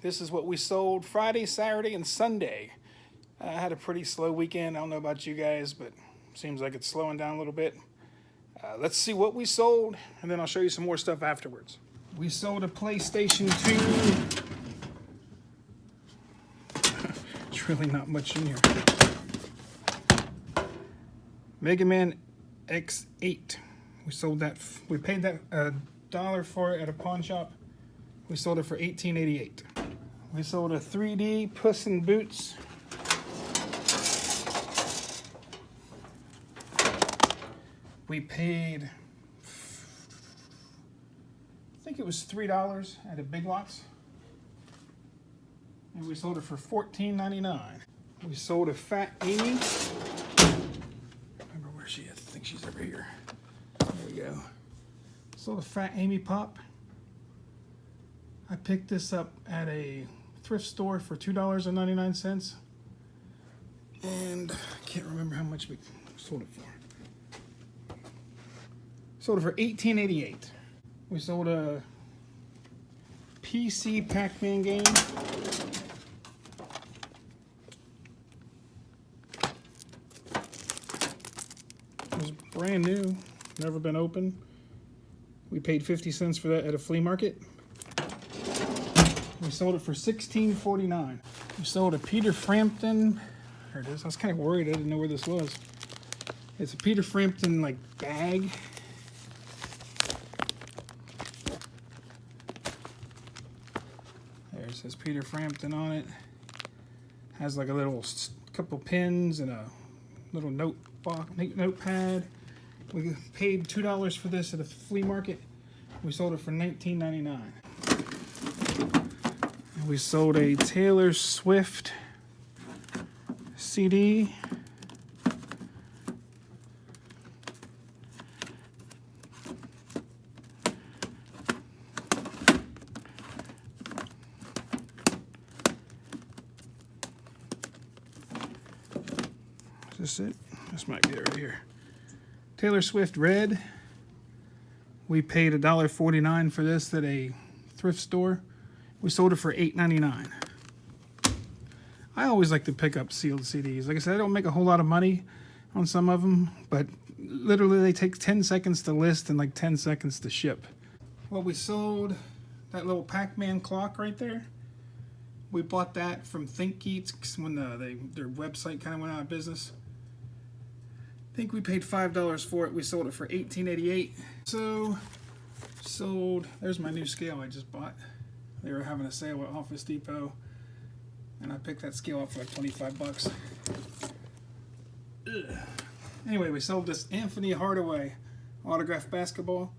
This is what we sold Friday, Saturday, and Sunday. I had a pretty slow weekend. I don't know about you guys, but seems like it's slowing down a little bit. Let's see what we sold, and then I'll show you some more stuff afterwards. We sold a PlayStation 2. There's really not much in here. Mega Man X8. We sold that. We paid that $1 for it at a pawn shop. We sold it for $18.88. We sold a 3D Puss in Boots. We paid, I think it was $3 at a Big Lots. And we sold it for $14.99. We sold a Fat Amy. Remember where she is? I think she's over here. There we go. Sold a Fat Amy Pop. I picked this up at a thrift store for $2.99. And I can't remember how much we sold it for. Sold it for $18.88. We sold a PC Pacman game. It was brand new, never been opened. We paid 50 cents for that at a flea market. We sold it for $16.49. We sold a Peter Frampton. There it is. I was kind of worried. I didn't know where this was. It's a Peter Frampton like bag. There it says Peter Frampton on it. Has like a little couple pins and a little notepad. We paid $2 for this at a flea market. We sold it for $19.99. We sold a Taylor Swift CD. Is this it? This might be it right here. Taylor Swift Red. We paid $1.49 for this at a thrift store. We sold it for $8.99. I always like to pick up sealed CDs. Like I said, I don't make a whole lot of money on some of them, but literally they take 10 seconds to list and like 10 seconds to ship. Well, we sold that little Pacman clock right there. We bought that from ThinkGeeks when their website kind of went out of business. I think we paid $5 for it. We sold it for $18.88. So, sold, there's my new scale I just bought. They were having a sale at Office Depot, and I picked that scale up for like 25 bucks. Ugh. Anyway, we sold this Anthony Hardaway autographed basketball.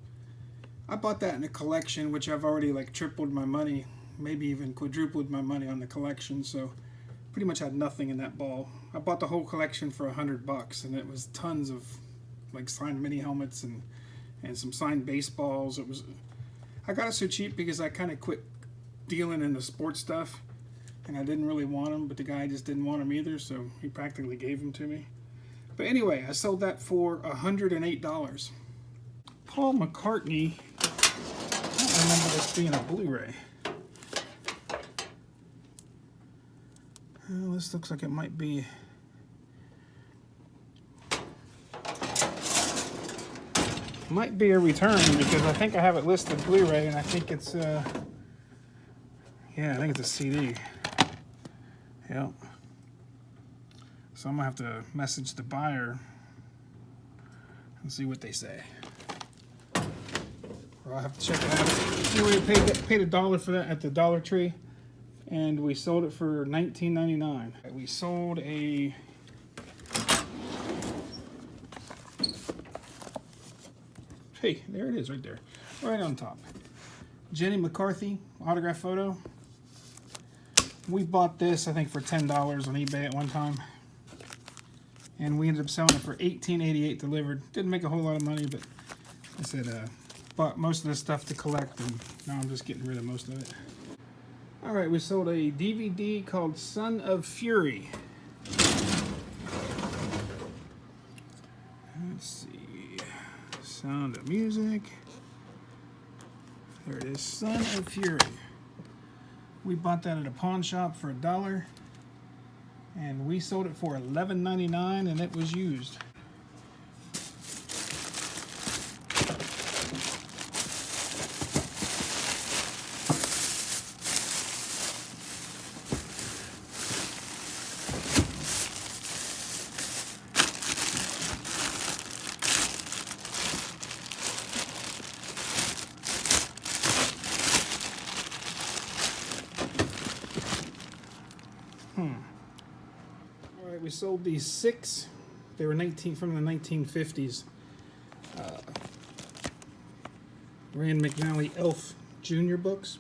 I bought that in a collection, which I've already like tripled my money, maybe even quadrupled my money on the collection, so pretty much had nothing in that ball. I bought the whole collection for $100, and it was tons of like signed mini helmets and some signed baseballs. I got it so cheap because I kind of quit dealing in the sports stuff, and I didn't really want them, but the guy just didn't want them either, so he practically gave them to me. But anyway, I sold that for $108. Paul McCartney. I don't remember this being a Blu-ray. Well, this looks like it might be. Might be a return because I think I have it listed Blu-ray, and I think it's yeah, I think it's a CD. Yep. So I'm gonna have to message the buyer and see what they say. Or I'll have to check it out. Anyway, we paid $1 for that at the Dollar Tree, and we sold it for $19.99. We sold a hey, there it is right there, right on top. Jenny McCarthy autograph photo. We bought this, I think, for $10 on eBay at one time. And we ended up selling it for $18.88 delivered. Didn't make a whole lot of money, but I said, bought most of this stuff to collect, and now I'm just getting rid of most of it. All right, we sold a DVD called Son of Fury. Let's see. Sound of Music. There it is, Son of Fury. We bought that at a pawn shop for $1, and we sold it for $11.99, and it was used. All right, we sold these 6. They were from the 1950s. Rand McNally Elf Jr. books.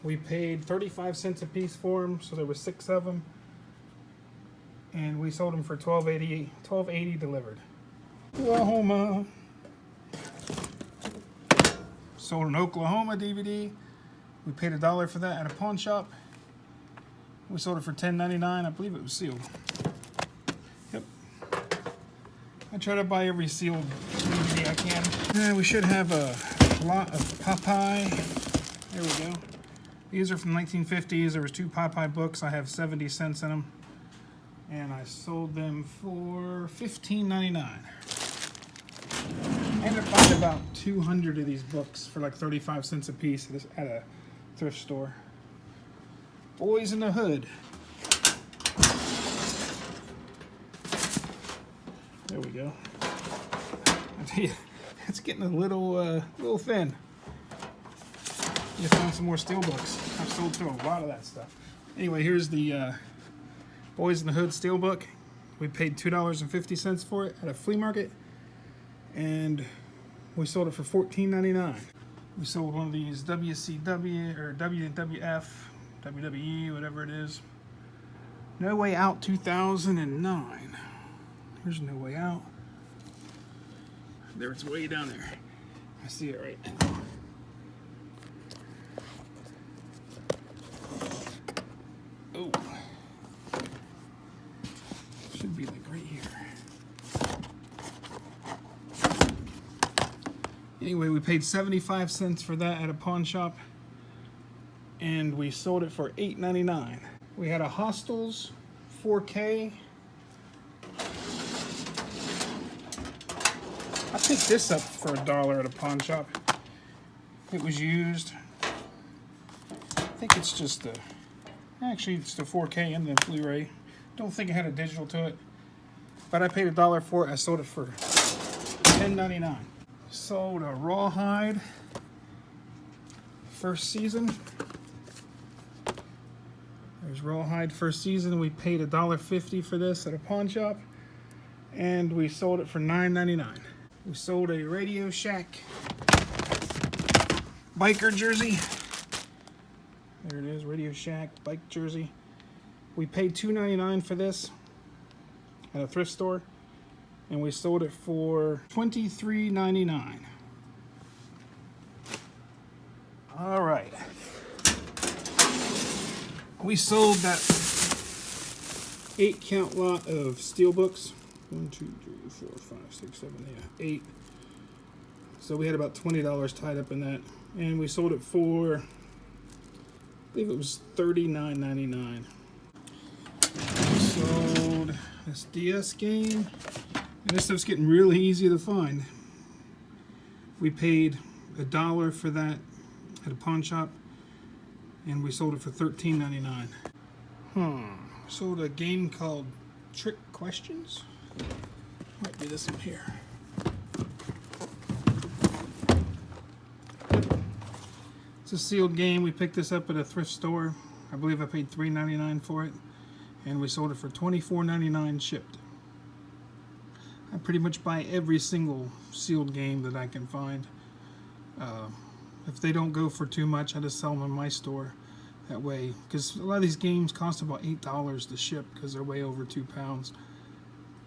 We paid 35 cents a piece for them, so there were 6 of them, and we sold them for $12.80 delivered. Oklahoma. Sold an Oklahoma DVD. We paid $1 for that at a pawn shop. We sold it for $10.99. I believe it was sealed. Yep. I try to buy every sealed DVD I can. We should have a lot of Popeye. There we go. These are from the 1950s. There was 2 Popeye books. I have 70 cents in them. And I sold them for $15.99. I ended up buying about 200 of these books for like 35 cents a piece at a thrift store. Boys in the Hood. There we go. I tell you, it's getting a little thin. You found some more Steelbooks. I've sold through a lot of that stuff. Anyway, here's the Boys in the Hood Steelbook. We paid $2.50 for it at a flea market, and we sold it for $14.99. We sold one of these WCW or WWF. WWE, whatever it is. No Way Out 2009. There's No Way Out. There, it's way down there. I see it right now. Oh. Should be like right here. Anyway, we paid 75 cents for that at a pawn shop, and we sold it for $8.99. We had a Hostels 4K. I picked this up for $1 at a pawn shop. It was used. I think it's just actually it's the 4K and the Blu-ray. Don't think it had a digital to it, but I paid $1 for it. I sold it for $10.99. Sold a Rawhide first season. There's Rawhide first season. We paid $1.50 for this at a pawn shop, and we sold it for $9.99. We sold a Radio Shack biker jersey. There it is, Radio Shack bike jersey. We paid $2.99 for this at a thrift store, and we sold it for $23.99. All right. We sold that 8-count lot of Steelbooks. 1, 2, 3, 4, 5, 6, 7, 8. So we had about $20 tied up in that, and we sold it for, I believe it was $39.99. We sold SDS Game, and this stuff's getting really easy to find. We paid $1 for that at a pawn shop, and we sold it for $13.99. Sold a game called Trick Questions. Might be this one here. It's a sealed game. We picked this up at a thrift store. I believe I paid $3.99 for it, and we sold it for $24.99 shipped. I pretty much buy every single sealed game that I can find. If they don't go for too much, I just sell them in my store. That way, because a lot of these games cost about $8 to ship because they're way over 2 pounds.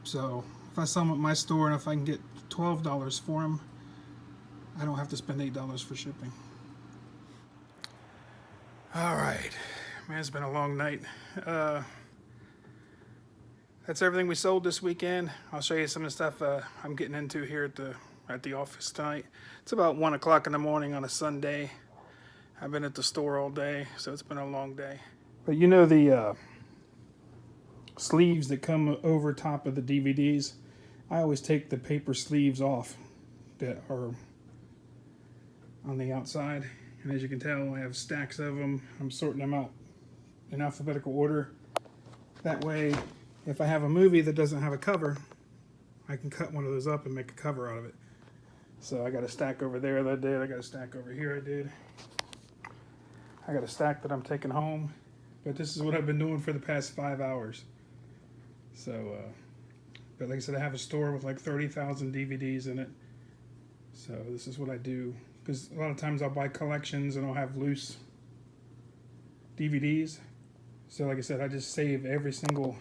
So if I sell them at my store, and if I can get $12 for them, I don't have to spend $8 for shipping. All right, man, it's been a long night. That's everything we sold this weekend. I'll show you some of the stuff I'm getting into here at the office tonight. It's about 1 o'clock in the morning on a Sunday. I've been at the store all day, so it's been a long day. But you know the sleeves that come over top of the DVDs? I always take the paper sleeves off that are on the outside. And as you can tell, I have stacks of them. I'm sorting them out in alphabetical order. That way, if I have a movie that doesn't have a cover, I can cut one of those up and make a cover out of it. So I got a stack over there that I did. I got a stack over here I did. I got a stack that I'm taking home. But this is what I've been doing for the past 5 hours. So, but like I said, I have a store with like 30,000 DVDs in it. So this is what I do. Because a lot of times I'll buy collections and I'll have loose DVDs. So like I said, I just save every single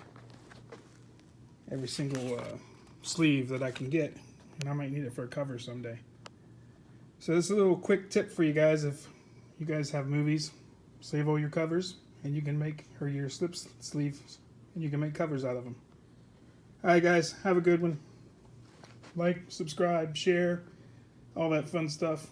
sleeve that I can get. And I might need it for a cover someday. So this is a little quick tip for you guys. If you guys have movies, save all your covers and you can make, or your slip sleeves, and you can make covers out of them. Alright guys, have a good one. Like, subscribe, share, all that fun stuff.